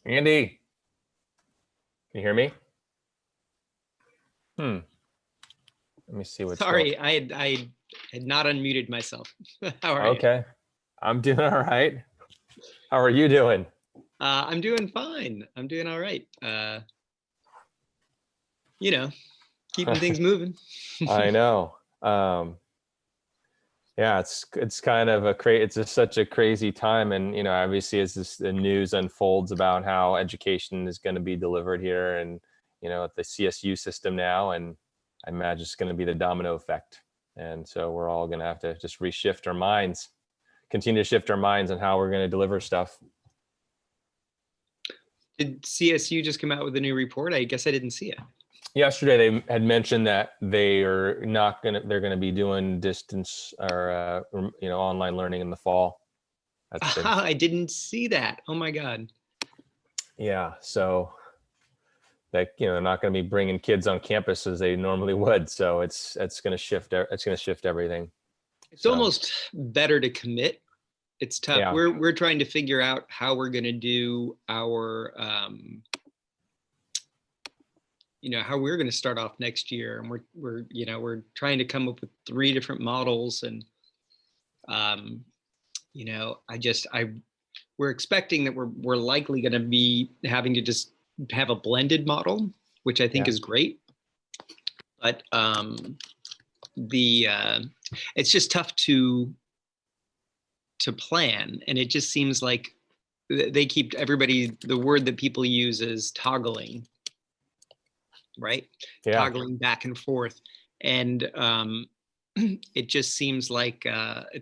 Andy, can you hear me? Let me see what's going Sorry, I had not unmuted myself. How on. are you? Okay, I'm doing all right. How are you doing? I'm doing fine. I'm doing all right. You know, keeping things moving. I know. Yeah, it's kind of it's just such a crazy time, and obviously as the news unfolds about how education is going to be delivered here, and at the CSU system now, and I imagine it's going to be the domino effect, and so we're all going to have to just reshift our minds, continue to shift our minds on how we're going to deliver stuff. Did CSU just come out with a new report? I guess I didn't see it. Yesterday they had mentioned that they're going to be doing distance or online learning in the fall. I didn't see that. Oh my God. Yeah, so that they're not going to be bringing kids on campus as they normally would, so it's going to shift everything. It's almost better to commit. It's tough. Yeah. We're trying to figure out how we're going to do our how we're going to start off next year, and we're trying to come up with 3 different models, and we're expecting that we're likely going to be having to just have a blended model, which I think is great, but it's just tough to plan, and it just seems like the word that people use is toggling, right? Yeah. Toggling back and forth, and it just seems like it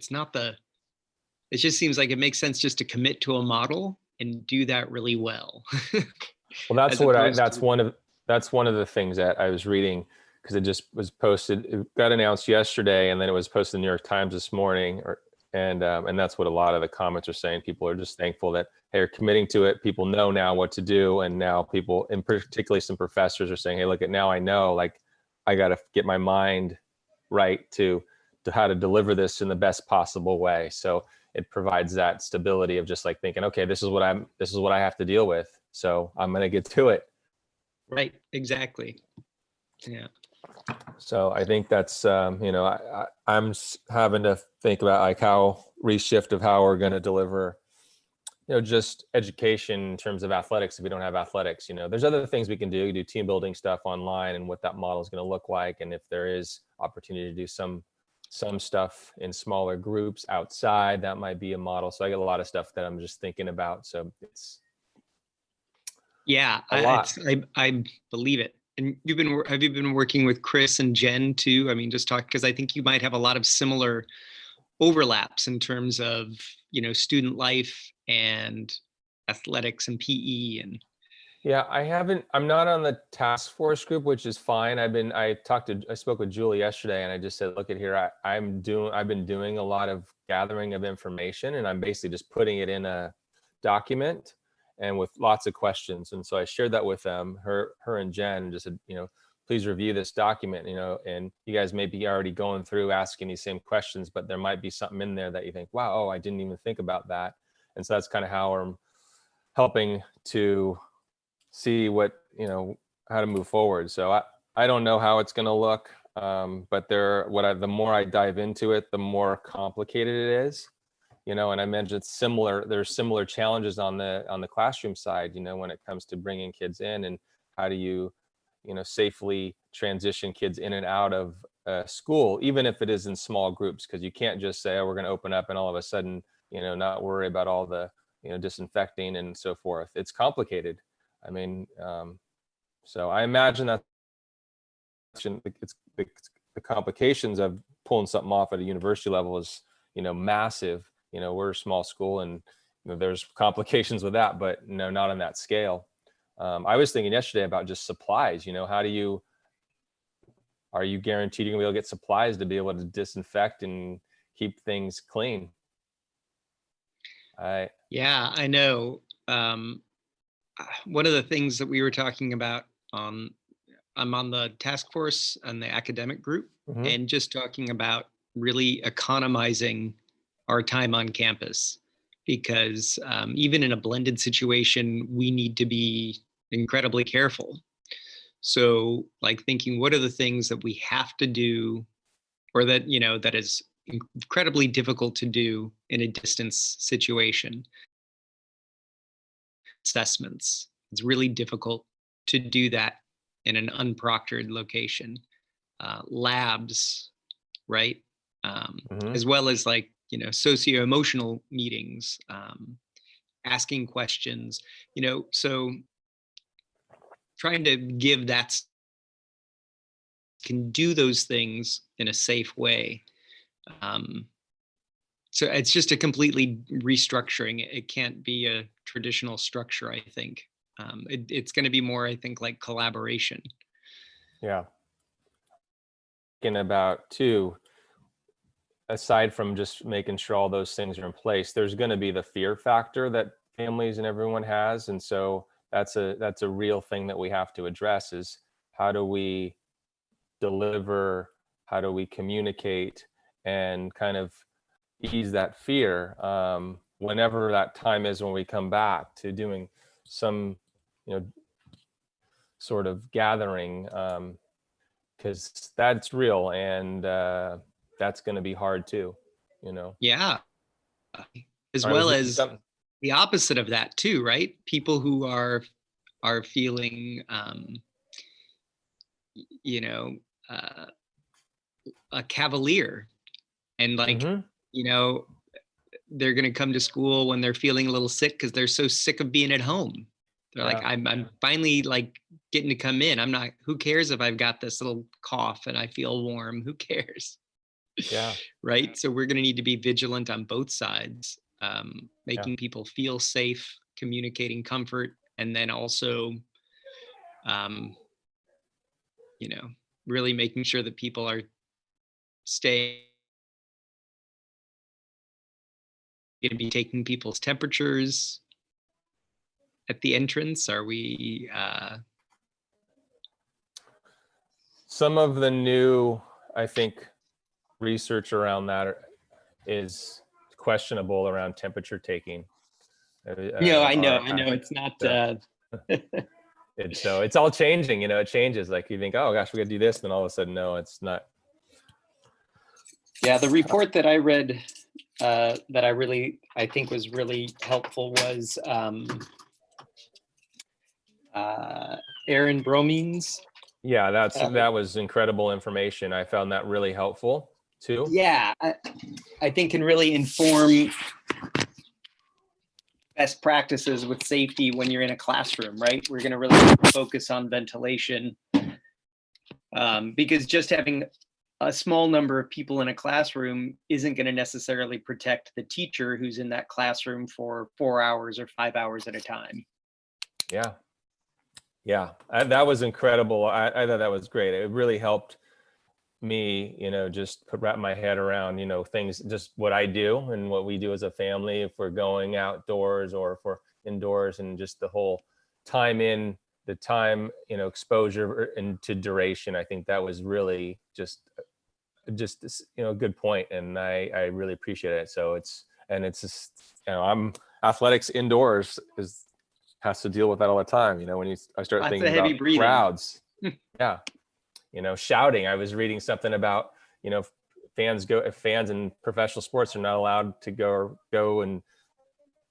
just seems like it makes sense just to commit to a model and do that really well. Well, that's one of the things that I was reading, because it just was posted. It got announced yesterday, and then it was posted in the New York Times this morning, and that's what a lot of the comments are saying. People are just thankful that they're committing to it. People know now what to do, and now people, and particularly some professors, are saying, "Hey, look, now I know. Like, I got to get my mind right to how to deliver this in the best possible way." So it provides that stability of just like thinking, okay, this is what I have to deal with, so I'm going to get to it. Right. Exactly. Yeah. So I think that's I'm having to think about like how reshift of how we're going to deliver just education in terms of athletics. If we don't have athletics, there's other things we can do team building stuff online, and what that model is going to look like, and if there is opportunity to do some stuff in smaller groups outside, that might be a model. So I get a lot of stuff that I'm just thinking about. So it's a lot. I believe it. And have you been working with Chris and Jen too? I mean, just talk, because I think you might have a lot of similar overlaps in terms of student life and athletics and PE. And Yeah, I'm not on the task force group, which is fine. I spoke with Julie yesterday, and I just said, look at here, I've been doing a lot of gathering of information, and I'm basically just putting it in a document and with lots of questions. And so I shared that with them, her and Jen, and just said, please review this document, and you guys may be already going through asking these same questions, but there might be something in there that you think, wow, I didn't even think about that. And so that's kind of how I'm helping to see how to move forward. So I don't know how it's going to look, but the more I dive into it, the more complicated it is, and I mentioned there's similar challenges on the classroom side, when it comes to bringing kids in, and how do you safely transition kids in and out of school, even if it is in small groups, because you can't just say, oh, we're going to open up and all of a sudden not worry about all the disinfecting and so forth. It's complicated. I mean, so I imagine that it's the complications of pulling something off at a university level is, massive. We're a small school, and there's complications with that, but not on that scale. I was thinking yesterday about just supplies. Are you guaranteed you're gonna be able to get supplies to be able to disinfect and keep things clean? Yeah, I know. One of the things that we were talking about, I'm on the task force and the academic group, and just talking about really economizing our time on campus, because even in a blended situation, we need to be incredibly careful. So like thinking, what are the things that we have to do, or that, that is incredibly difficult to do in a distance situation? Assessments. It's really difficult to do that in an unproctored location. Labs, right? As well as like, socio-emotional meetings, asking questions, so trying to give that, can do those things in a safe way. So it's just a completely restructuring. It can't be a traditional structure, I think. It's going to be more, I think, like collaboration. Yeah. Thinking about too, aside from just making sure all those things are in place, there's going to be the fear factor that families and everyone has. And so that's a real thing that we have to address, is how do we deliver, how do we communicate and kind of ease that fear whenever that time is, when we come back to doing some, sort of gathering, because that's real, and that's going to be hard too, Yeah. As I was well reading as something. the opposite of that too, right? People who are feeling, you know, a cavalier, and like, Mm-hmm. they're going to come to school when they're feeling a little sick because they're so sick of being at home. They're like, Yeah. I'm finally like getting to come in. I'm not, who cares if I've got this little cough and I feel warm? Who cares? Yeah. Right. So we're going to need to be vigilant on both sides, Yeah. making people feel safe, communicating comfort, and then also, um, really making sure that people are staying, going to be taking people's temperatures at the entrance. Are we, Some of the new, I think, research around that is questionable around temperature taking. I know, it's not, So, so it's all changing, it changes. Like you think, oh gosh, we gotta do this. Then all of a sudden, no, it's not. yeah, the report that I read, that I think was really helpful was Aaron Bromines. Yeah, that was incredible information. I found that really helpful too. Yeah, I think can really inform best practices with safety when you're in a classroom, right? We're going to really focus on ventilation, because just having a small number of people in a classroom isn't going to necessarily protect the teacher who's in that classroom for 4 hours or 5 hours at a time. Yeah. Yeah, that was incredible. I thought that was great. It really helped me, just wrap my head around, things, just what I do and what we do as a family, if we're going outdoors or if we're indoors, and just the whole time exposure into duration. I think that was really just a good point, and I really appreciate it. So it's just, I'm athletics indoors has to deal with that all the time. When I start Lots thinking of heavy about breathing. crowds, yeah, shouting. I was reading something about, fans in professional sports are not allowed to go and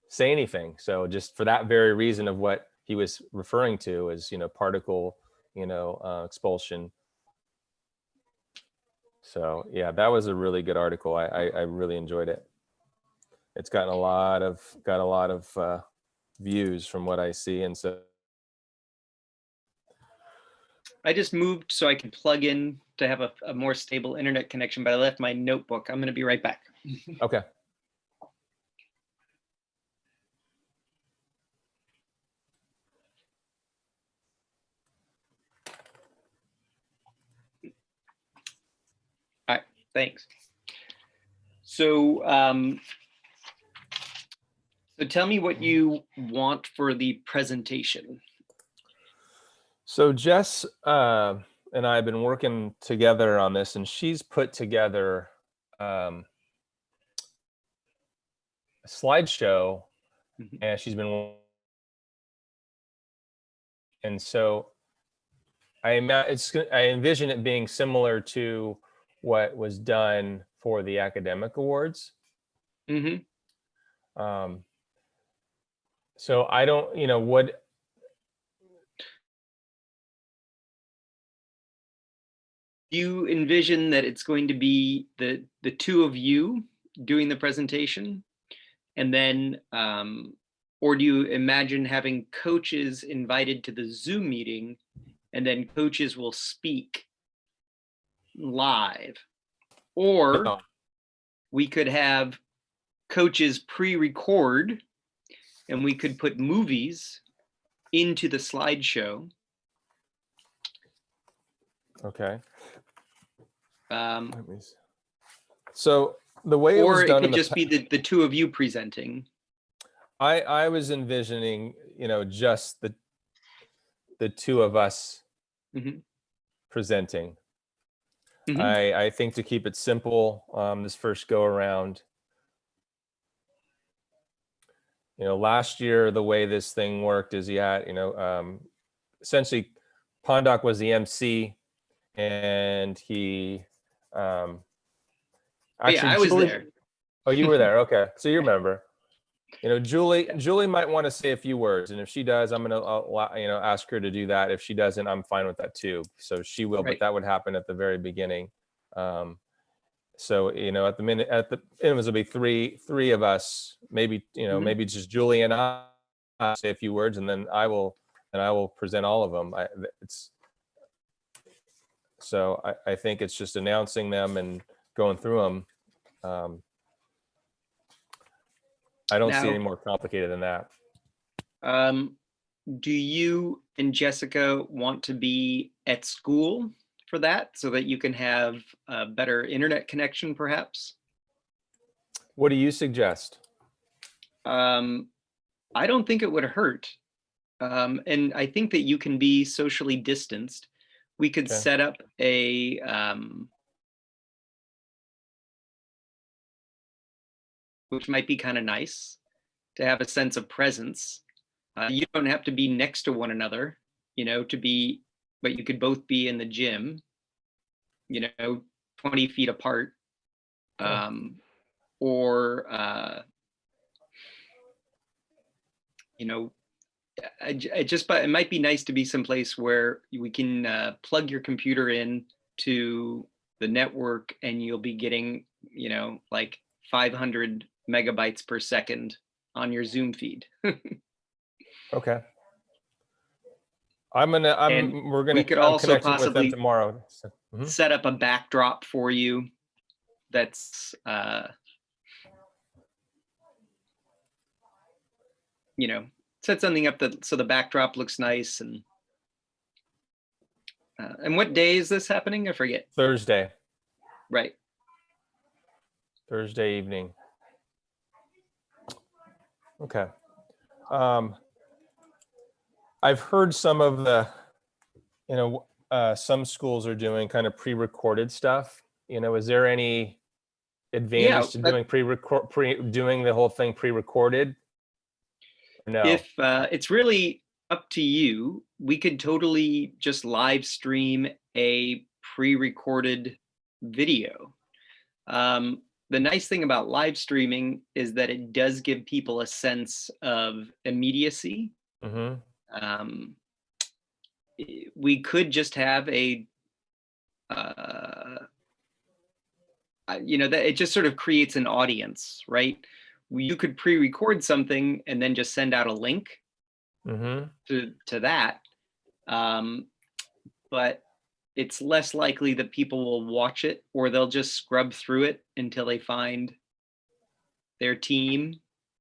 say anything. So just for that very reason of what he was referring to as, particle, expulsion. So yeah, that was a really good article. I really enjoyed it. It's gotten a lot of views from what I see, and so I just moved so I can plug in to have a more stable internet connection, but I left my notebook. I'm going to be right back. okay. All right, thanks. So, so tell me what you want for the presentation. So Jess and I have been working together on this, and she's put together slideshow, Mhm. and and so I envision it being similar to what was done for the academic awards. Mhm. Um, so I don't, what, Do you envision that it's going to be the two of you doing the presentation, and then, or do you imagine having coaches invited to the Zoom meeting, and then coaches will speak live? Or no, we could have coaches pre-record, and we could put movies into the slideshow. okay. Um, Let me see. So the way it was or it done in could just be the two of you presenting. I was envisioning, just the two of us Mhm. presenting. Mhm. I think to keep it simple, this first go around, last year the way this thing worked is you had, essentially Pondoc was the MC, and he, um, Oh, yeah, actually I was Julie. there. Oh, you were there. Okay, so you remember. Julie. Yeah. Julie might want to say a few words, and if she does, I'm gonna, ask her to do that. If she doesn't, I'm fine with that too. So she will, but Right. that would happen at the very beginning. Um, so at the end, it'll be three of us, maybe Mhm. maybe just Julie and I say a few words, and then I will present all of them. It's so I think it's just announcing them and going through them. Um, I don't see any Now, more complicated than that. um, do you and Jessica want to be at school for that so that you can have a better internet connection, perhaps? What do you suggest? Um, I don't think it would hurt. And I think that you can be socially distanced. We could Okay. set up which might be kind of nice to have a sense of presence. You don't have to be next to one another, to be, but you could both be in the gym, 20 feet apart. Okay. Or, you know, but it might be nice to be someplace where we can plug your computer in to the network, and you'll be getting, like 500 megabytes per second on your Zoom feed. Okay. And We're gonna, we could I'm also connecting with them possibly tomorrow. So, mhm. set up a backdrop for you that's, you know, set something up that so the backdrop looks nice. And what day is this happening? I forget. Thursday, Right. Thursday evening. Okay. Um, I've heard some of the, some schools are doing kind of pre-recorded stuff. Is there any Yeah, advantage to doing the whole thing pre-recorded? No. if it's really up to you, we could totally just live stream a pre-recorded video. The nice thing about live streaming is that it does give people a sense of immediacy. Mm-hmm. Um, we could just have uh, that it just sort of creates an audience, right? You could pre-record something and then just send out a link Mm-hmm. to that. Um, but it's less likely that people will watch it, or they'll just scrub through it until they find their team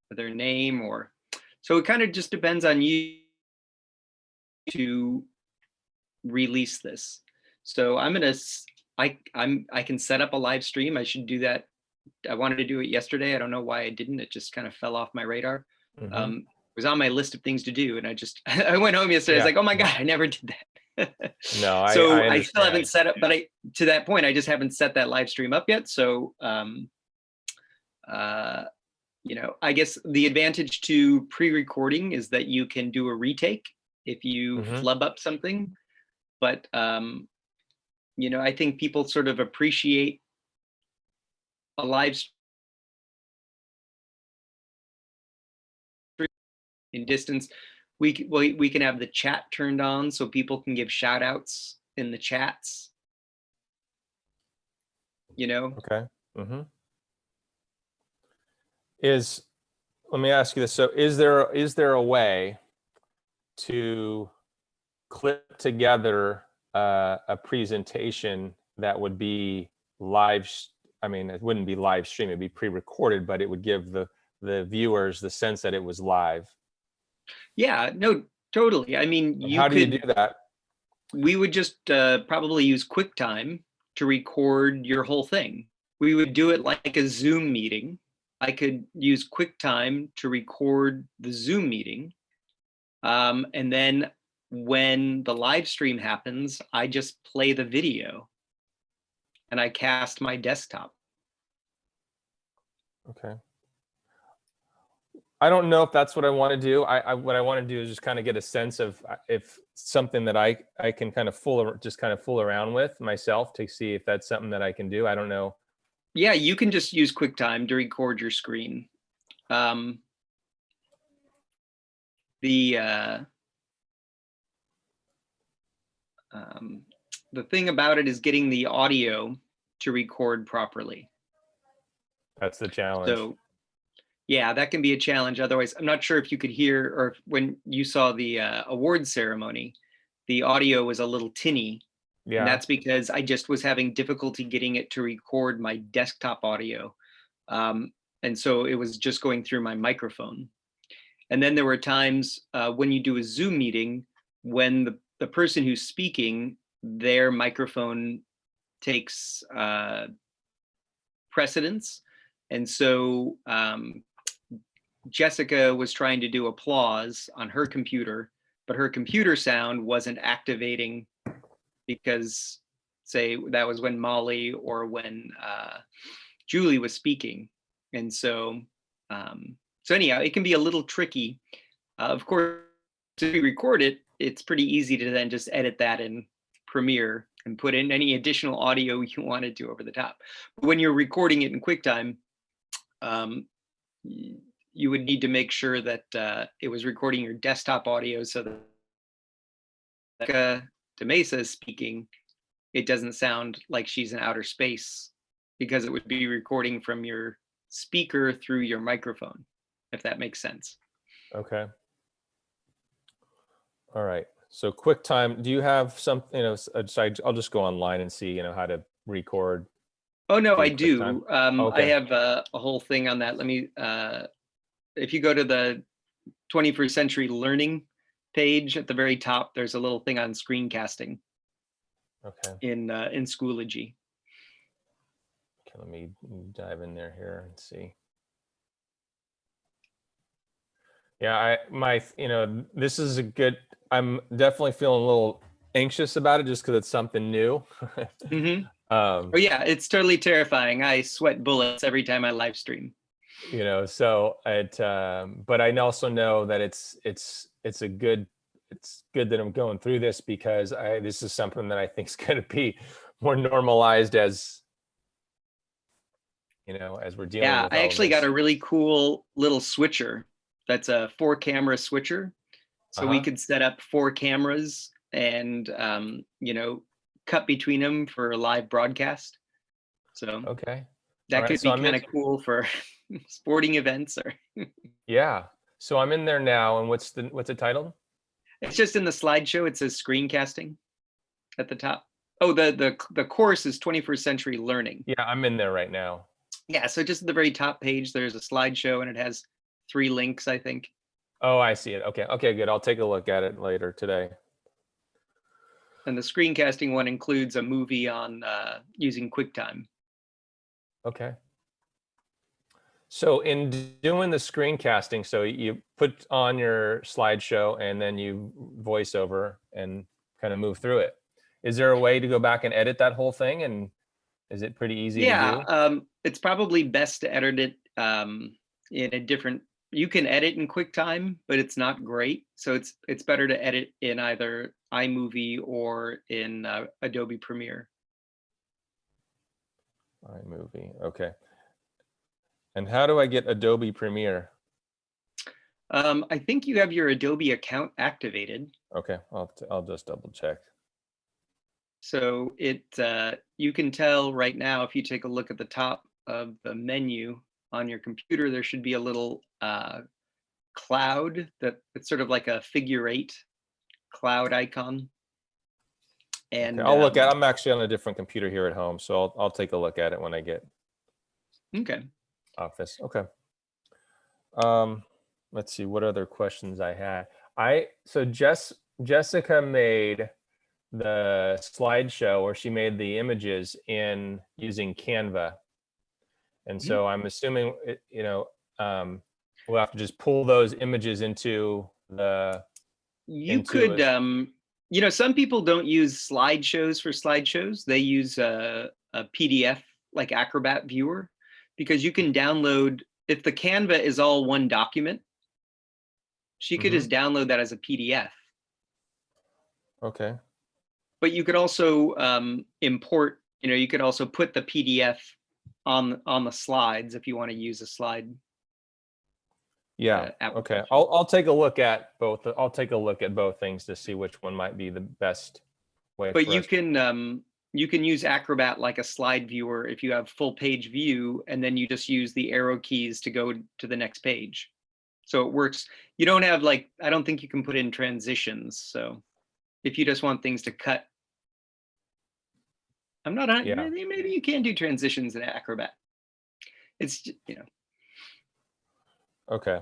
or their name. Or so it kind of just depends on you to release this. So I can set up a live stream. I should do that. I wanted to do it yesterday. I don't know why I didn't. It just kind of fell off my radar. Mm-hmm. It was on my list of things to do, and I went home yesterday. I was Yeah. like, oh my god, I never did that. No, I So I still haven't understand. set up, but to that point, I just haven't set that live stream up yet. So I guess the advantage to pre-recording is that you can do a retake if you Mhm. flub up something. But, I think people sort of appreciate a live stream in distance. We can have the chat turned on so people can give shout outs in the chats, you know? Okay. Mhm. Let me ask you this. So is there a way to clip together a presentation that would be I mean, it wouldn't be live stream, it'd be pre-recorded, but it would give the viewers the sense that it was live. Yeah, no, totally. I mean, And how do you do that? we would just probably use QuickTime to record your whole thing. We would do it like a Zoom meeting. I could use QuickTime to record the Zoom meeting. And then when the live stream happens, I just play the video and I cast my desktop. Okay. I don't know if that's what I want to do. What I want to do is just kind of get a sense of if something that I can kind of fool around with myself to see if that's something that I can do. I don't know. Yeah, you can just use QuickTime to record your screen. Um, the uh, um, the thing about it is getting the audio to record properly. That's the challenge. So yeah, that can be a challenge. Otherwise, I'm not sure if you could hear or when you saw the award ceremony, the audio was a little tinny. And Yeah. that's because I just was having difficulty getting it to record my desktop audio. And so it was just going through my microphone. And then there were times when you do a Zoom meeting, when the person who's speaking, their microphone takes precedence. And so Jessica was trying to do applause on her computer, but her computer sound wasn't activating because, say, that was when Molly or when Julie was speaking. And so anyhow, it can be a little tricky. Of course, to record it, it's pretty easy to then just edit that in Premiere and put in any additional audio you wanted to over the top. But when you're recording it in QuickTime, um, you would need to make sure that it was recording your desktop audio so that DeMesa is speaking, it doesn't sound like she's in outer space because it would be recording from your speaker through your microphone, if that makes sense. Okay. All right. So QuickTime, do you have something, I'll just go online and see, how to record Oh, no, I through QuickTime. do. I Okay. have a whole thing on that. Let me, if you go to the 21st Century Learning page at the very top, there's a little thing on screencasting Okay. in Schoology. Okay, let me dive in here and see. Yeah, this is I'm definitely feeling a little anxious about it just because it's something new. Mm-hmm. um, Oh yeah, it's totally terrifying. I sweat bullets every time I live stream. So but I also know that it's good that I'm going through this because this is something that I think is going to be more normalized as we're dealing Yeah, with I all of actually got this. a really cool little switcher that's a 4-camera switcher. So we Uh-huh. could set up 4 cameras and, cut between them for a live broadcast. So Okay. All that right. could So be I'm in. kind of cool for sporting events or Yeah. So I'm in there now, and what's it titled? it's just in the slideshow. It says screencasting at the top. Oh, the course is 21st Century Learning. Yeah, I'm in there right now. Yeah, so just at the very top page, there's a slideshow and it has 3 links, I think. Oh, I see it. Okay. Okay, good. I'll take a look at it later today. And the screencasting one includes a movie on using QuickTime. Okay. So in doing the screencasting, so you put on your slideshow and then you voice over and kind of move through it. Is there a way to go back and edit that whole thing? And is it pretty easy to Yeah, do? it's probably best to edit it in a different, you can edit in QuickTime, but it's not great. So it's better to edit in either iMovie or in Adobe Premiere. iMovie. Okay. And how do I get Adobe Premiere? I think you have your Adobe account activated. Okay, I'll just double check. So you can tell right now, if you take a look at the top of the menu on your computer, there should be a little cloud it's sort of like a figure 8 cloud icon. And okay, I'll look at. I'm actually on a different computer here at home, so I'll take a look at it when I get okay. office. Okay. Let's see what other questions I had. So Jessica made the slideshow, or she made the images in using Canva, and so I'm assuming we'll have to just pull those images into the. You could, some people don't use slideshows for slideshows. They use a PDF like Acrobat Viewer, because you can download, if the Canva is all one document, she could just download that as a PDF. Okay. But you could also import, you could also put the PDF on the slides if you want to use a slide. Yeah. Okay. I'll take a look at both. I'll take a look at both things to see which one might be the best way. But you can use Acrobat like a slide viewer if you have full page view, and then you just use the arrow keys to go to the next page. So it works. You don't have I don't think you can put in transitions. So if you just want things to cut, I'm not on. Yeah. Maybe you can do transitions in Acrobat. It's Okay.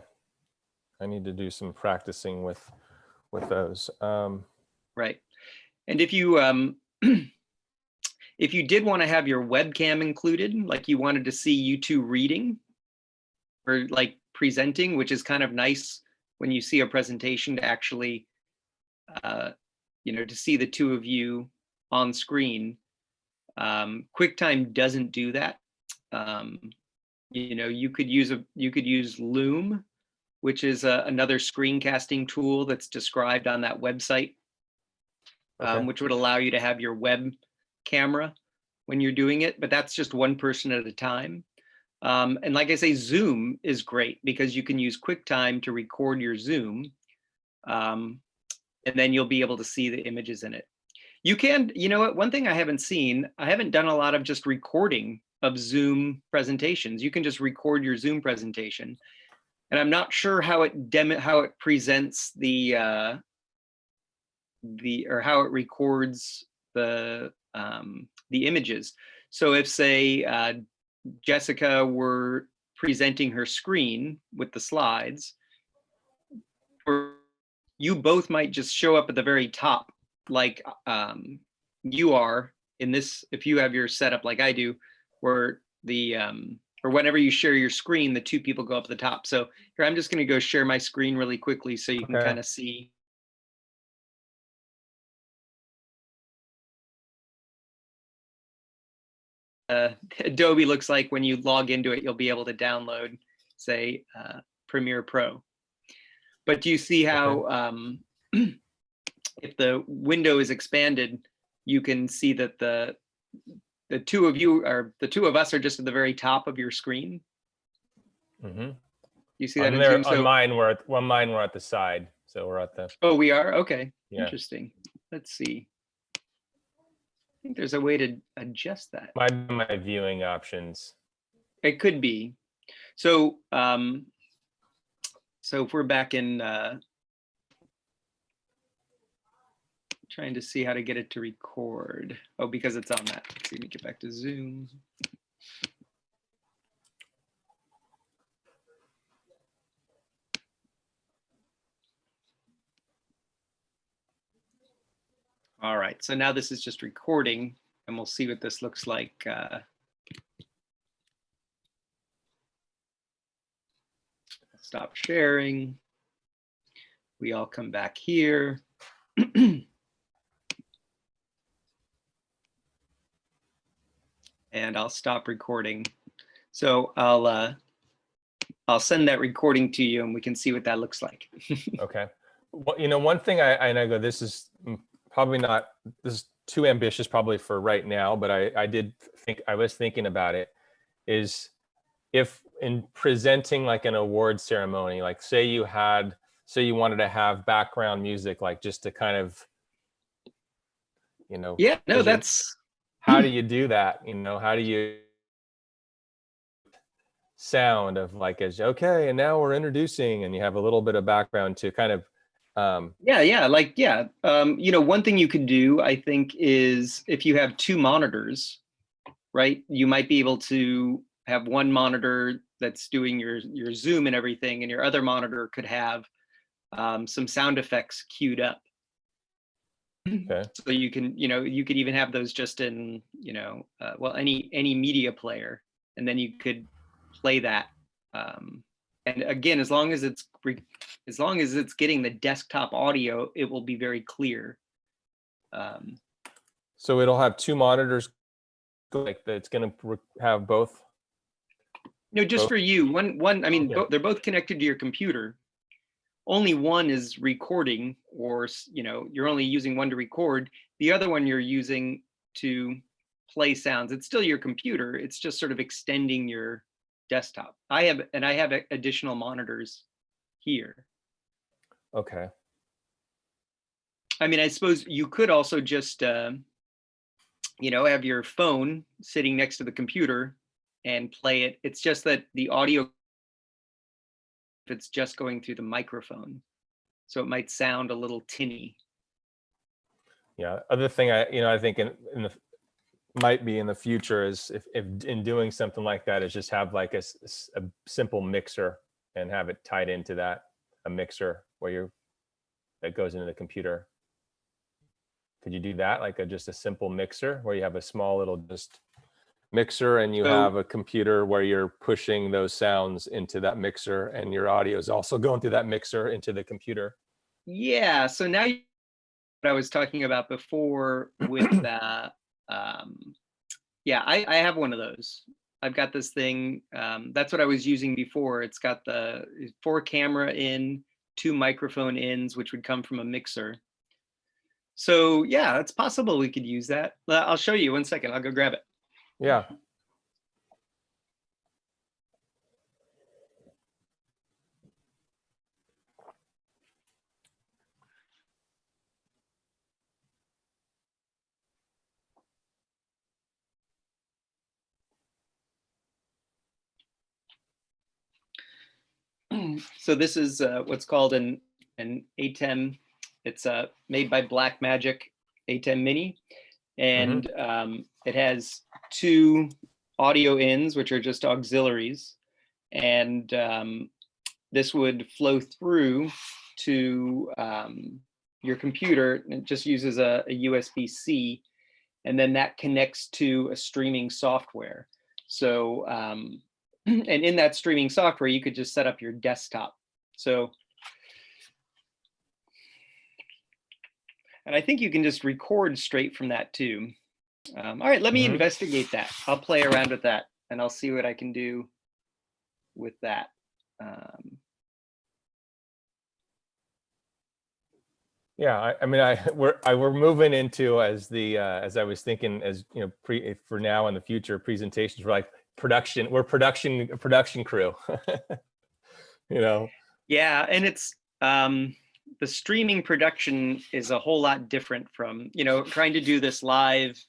I need to do some practicing with those. Right. And if you if you did want to have your webcam included, like you wanted to see you two reading or like presenting, which is kind of nice when you see a presentation to actually to see the two of you on screen. QuickTime doesn't do that. You could use Loom, which is another screencasting tool that's described on that website, which would allow you to have your web camera when you're doing it, but that's just one person at a time. And like I say, Zoom is great because you can use QuickTime to record your Zoom, and then you'll be able to see the images in it. You can, one thing I haven't done a lot of just recording of Zoom presentations. You can just record your Zoom presentation, and I'm not sure how it presents or how it records the images. So if say Jessica were presenting her screen with the slides, you both might just show up at the very top, like you are in this, if you have your setup like I do, where or whenever you share your screen, the two people go up at the top. So here, I'm just going to go share my screen really quickly so you can kind of see. Adobe looks like when you log into it, you'll be able to download, say, Premiere Pro. But do you see how if the window is expanded, you can see that the two of us are just at the very top of your screen. You see that in Zoom? On mine, we're at the side, so we're at the. Oh, we are? Okay. Yeah. Interesting. Let's see. I think there's a way to adjust that. My viewing options. It could be. So so if we're back in trying to see how to get it to record. Oh, because it's on that. Let's see, let me get back to Zoom. All right, so now this is just recording, and we'll see what this looks like. Stop sharing. We all come back here. And I'll stop recording. So I'll I'll send that recording to you and we can see what that looks like. Okay. Well, one thing and I go, this is probably not, this is too ambitious probably for right now, but I was thinking about it, is if in presenting like an award ceremony, like say you wanted to have background music, like just to kind of, Yeah, no, 'cause that's, how do you do that? How do you sound of like, okay, and now we're introducing, and you have a little bit of background to kind of, one thing you could do, I think, is if you have two monitors, right, you might be able to have one monitor that's doing your Zoom and everything, and your other monitor could have some sound effects queued up. okay. So you can, you could even have those just in, any media player, and then you could play that. And again, as long as it's getting the desktop audio, it will be very clear. So it'll have two monitors, like it's going to have both. No, just for you. One. I mean, Okay. they're both connected to your computer. Only one is recording, or you're only using one to record. The other one you're using to play sounds. It's still your computer. It's just sort of extending your desktop. I have additional monitors here. Okay. I mean, I suppose you could also just have your phone sitting next to the computer and play it. It's just that the audio, if it's just going through the microphone, so it might sound a little tinny. Yeah. Other thing I think might be in the future is if in doing something like that is just have like a simple mixer and have it tied into a mixer that goes into the computer. Could you do that, like just a simple mixer where you have a small little just mixer, and you have a computer where you're pushing those sounds into that mixer, and your audio is also going through that mixer into the computer? Yeah. So now what I was talking about before with I have one of those. I've got this thing. That's what I was using before. It's got the 4 camera in, 2 microphone ins, which would come from a mixer. So yeah, it's possible we could use that. I'll show you 1 second. I'll go grab it. Yeah. So this is what's called an ATEM. It's made by Blackmagic ATEM Mini, and it has 2 audio ins, which are just auxiliaries, and this would flow through to your computer. It just uses a USB-C, and then that connects to a streaming software. So and in that streaming software, you could just set up your desktop. So, and I think you can just record straight from that too. All right, let me investigate that. I'll play around with that, and I'll see what I can do with that. Yeah, I mean, we're moving into, as I was thinking, as for now and the future presentations, we're like production. We're production crew. Yeah, and it's the streaming production is a whole lot different from trying to do this live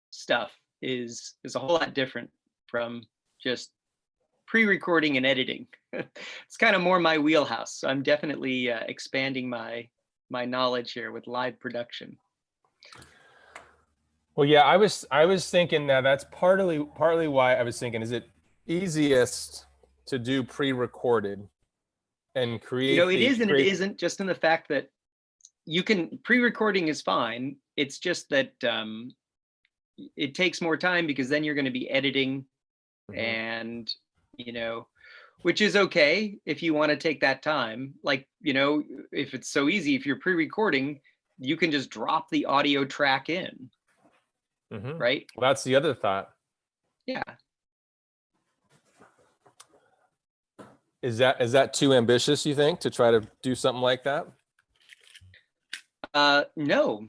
stuff is a whole lot different from just pre-recording and editing. It's kind of more my wheelhouse. So I'm definitely expanding my knowledge here with live production. Well, yeah, I was thinking that's partly why I was thinking, is it easiest to do pre-recorded and create? It is and it isn't, just in the fact that you can, pre-recording is fine. It's just that it takes more time, because then you're going to be editing, and which is okay if you want to take that time. Like, if it's so easy, if you're pre-recording, you can just drop the audio track in. Right? Well, that's the other thought. Yeah. Is that too ambitious, you think, to try to do something like that? No.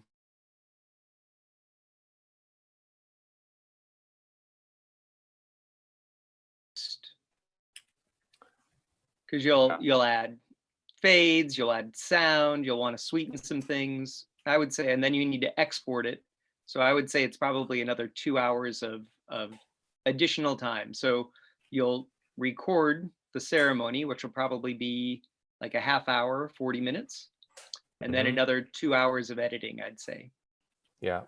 Because you'll add fades, you'll add sound, you'll want to sweeten some things, I would say, and then you need to export it. So I would say it's probably another 2 hours of additional time. So you'll record the ceremony, which will probably be like a half hour, 40 minutes, and then another 2 hours of editing, I'd say. Yeah.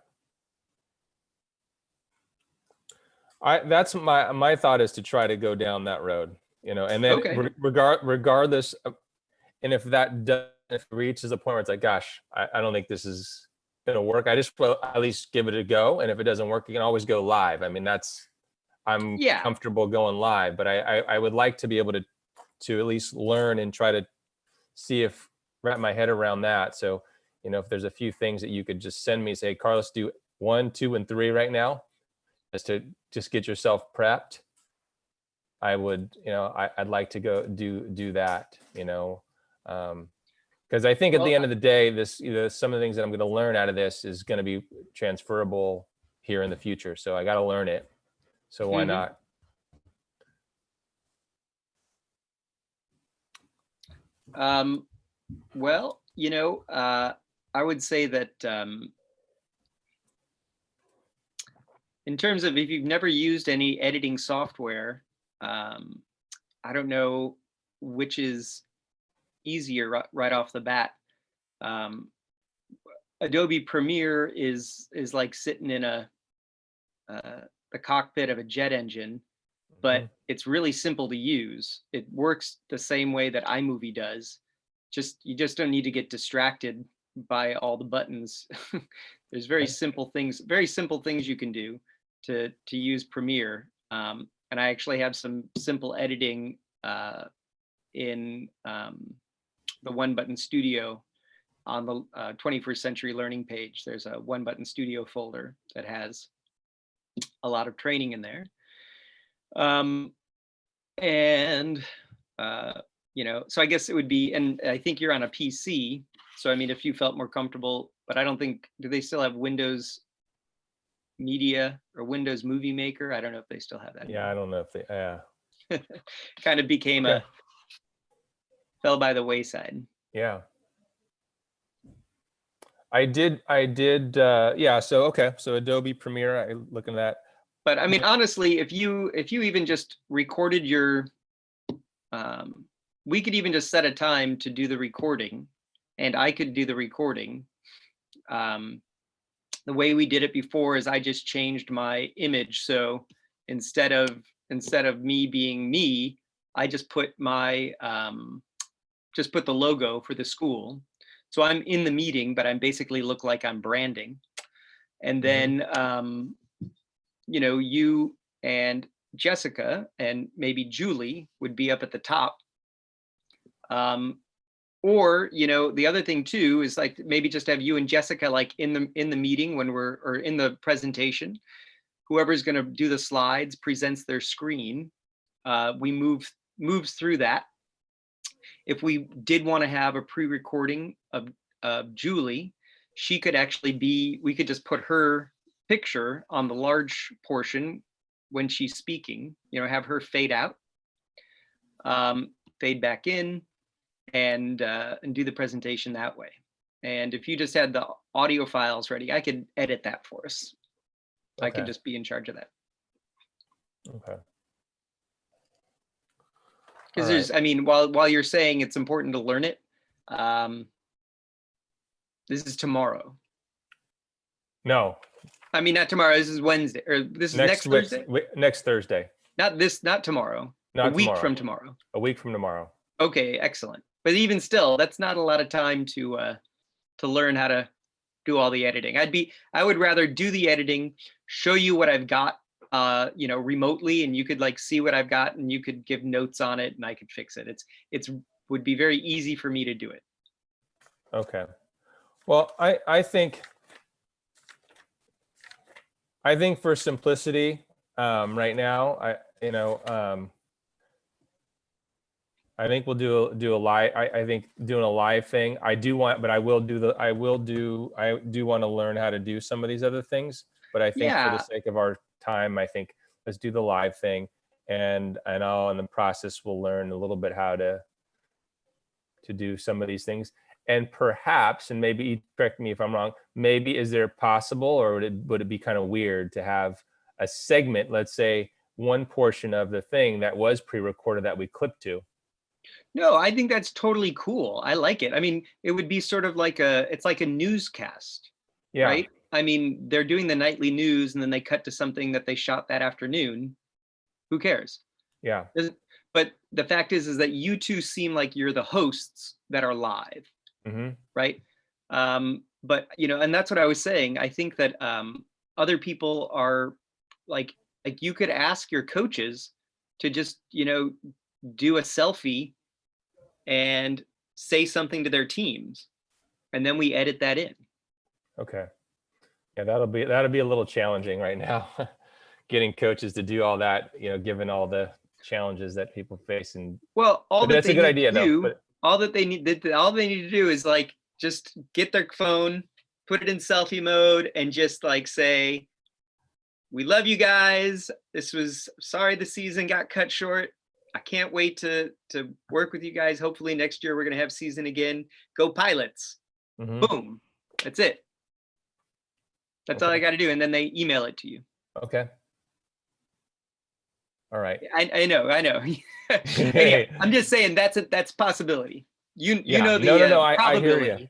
That's my thought, is to try to go down that road, and then Okay. regardless of, and if if it reaches a point where it's like, gosh, I don't think this is going to work, I just will at least give it a go. And if it doesn't work, you can always go live. I mean, I'm Yeah. comfortable going live, but I would like to be able to at least learn and try to see if wrap my head around that. So, if there's a few things that you could just send me, say, Carlos, do 1, 2, and 3 right now, just get yourself prepped. I would, I'd like to go do that, because I think at the end of the day, this, some of the things that I'm going to learn out of this is going to be transferable here in the future. So I got to learn it. So why not? Well, I would say that in terms of if you've never used any editing software, I don't know which is easier right off the bat. Adobe Premiere is like sitting in the cockpit of a jet engine, but it's really simple to use. It works the same way that iMovie does. You just don't need to get distracted by all the buttons. There's very simple things you can do to use Premiere. And I actually have some simple editing in the One Button Studio on the 21st Century Learning page. There's a One Button Studio folder that has a lot of training in there. So I guess it would be, and I think you're on a PC. So, I mean, if you felt more comfortable, but I don't think, do they still have Windows Media or Windows Movie Maker? I don't know if they still have that. Yeah, I don't know if they, kind of became fell by the wayside. Yeah. I did, yeah. So, okay. So Adobe Premiere, I look at that. But I mean, honestly, if you even just recorded your, we could even just set a time to do the recording, and I could do the recording. The way we did it before is I just changed my image. So instead of me being me, I just put my, just put the logo for the school. So I'm in the meeting, but I basically look like I'm branding. And then, you and Jessica and maybe Julie would be up at the top. Or, the other thing too is like maybe just have you and Jessica like in the meeting or in the presentation. Whoever's going to do the slides presents their screen. We moves through that. If we did want to have a pre-recording of Julie, she could actually we could just put her picture on the large portion when she's speaking, have her fade out, fade back in, and do the presentation that way. And if you just had the audio files ready, I could edit that for us. Okay. I could just be in charge of that. Okay. Because there's, I mean, while you're saying it's important to learn it, this is tomorrow. No. I mean, not tomorrow. This is Wednesday, or this is next Thursday. Next Thursday. Not tomorrow. Not a week tomorrow. from tomorrow. A week from tomorrow. Okay, excellent. But even still, that's not a lot of time to learn how to do all the editing. I would rather do the editing, show you what I've got, remotely, and you could like see what I've got, and you could give notes on it, and I could fix it. It's would be very easy for me to do it. Okay. Well, I think for simplicity, right now, I think we'll do a live. I think doing a live thing. I do want, but I do want to learn how to do some of these other things. But I think for the Yeah. sake of our time, I think let's do the live thing, and I'll in the process we'll learn a little bit how to do some of these things. And perhaps, and maybe correct me if I'm wrong, maybe is there possible, or would it be kind of weird to have a segment, let's say one portion of the thing that was pre-recorded that we clip to? No, I think that's totally cool. I like it. I mean, it would be sort of like it's like a newscast, Yeah, right? I mean, they're doing the nightly news and then they cut to something that they shot that afternoon. Who cares? yeah. But the fact is that you two seem like you're the hosts that are live, Hmm. right? But and that's what I was saying. I think that other people are like you could ask your coaches to just do a selfie and say something to their teams, and then we edit that in. Okay. Yeah, that'll be a little challenging right now, getting coaches to do all that, given all the challenges that people face. Well, But that's a good idea though. But all they need to do is like just get their phone, put it in selfie mode, and just like say, "We love you guys. This was sorry the season got cut short. I can't wait to work with you guys. Hopefully next year we're gonna have season again. Go Pilots!" mhm, Boom. That's it. That's all I okay, got to do, and then they email it to you. okay, all right. I know, I know. And yeah, I'm just saying that's a possibility. You Yeah, know no, the no, no. I hear you. probability.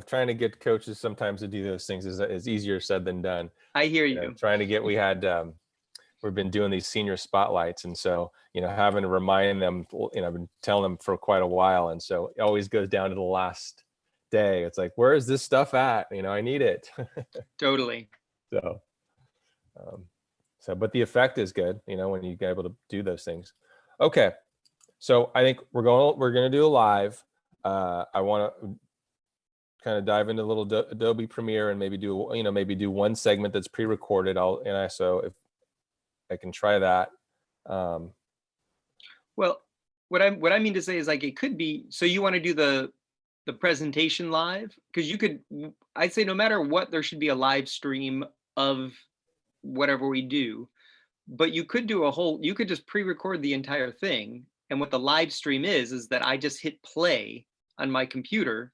Trying to get coaches sometimes to do those things is easier said than done. I hear you. Trying to get we've been doing these senior spotlights, and so having to remind them, I've been telling them for quite a while, and so it always goes down to the last day. It's like, where is this stuff at? I need it. Totally. So, um, but the effect is good, when you get able to do those things. Okay, so I think we're gonna do a live. I want to kind of dive into a little Adobe Premiere and maybe do one segment that's pre-recorded. So if I can try that. Um, Well, what I mean to say is like it could be. So you want to do the presentation live because you could. I'd say no matter what, there should be a live stream of whatever we do. But you could do you could just pre-record the entire thing. And what the live stream is that I just hit play on my computer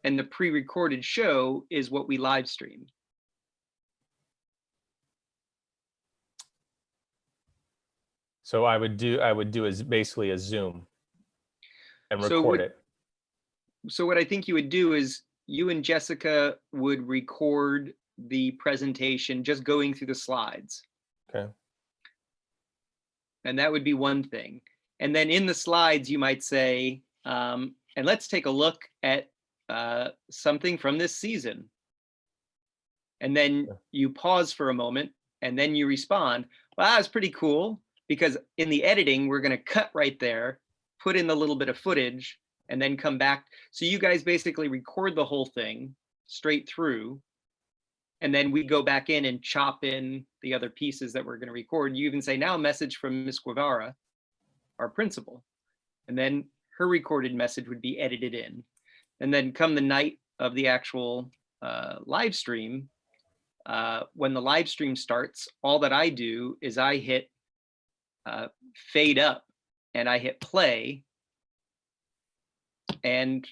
and the pre-recorded show is what we live stream. so I would do as basically a Zoom and So record what it. so what I think you would do is you and Jessica would record the presentation just going through the slides. Okay. And that would be one thing. And then in the slides, you might say, and let's take a look at something from this season. And then you pause for a moment and then you respond, well, that was pretty cool because in the editing, we're going to cut right there, put in a little bit of footage and then come back. So you guys basically record the whole thing straight through. And then we go back in and chop in the other pieces that we're going to record. You even say, now a message from Miss Guevara, our principal. And then her recorded message would be edited in. And then come the night of the actual live stream, when the live stream starts, all that I do is I hit fade up and I hit play and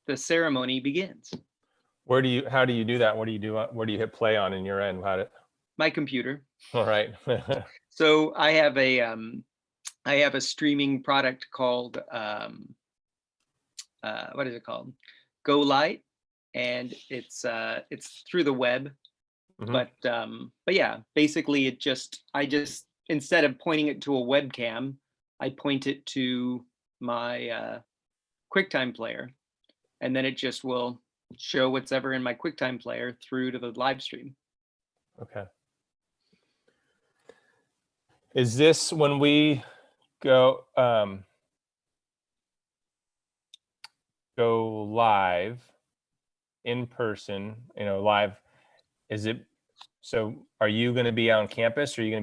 the ceremony begins. How do you do that? What do you do? Where do you hit play on in your end? My computer. All right. So I have a streaming product called what is it called? Go Light, and it's through the web. Mhm. But yeah, basically I just instead of pointing it to a webcam, I point it to my QuickTime player, and then it just will show what's ever in my QuickTime player through to the live stream. Okay. Is this when we go go live in person, live? Is it, so are you going to be on campus or are you going to be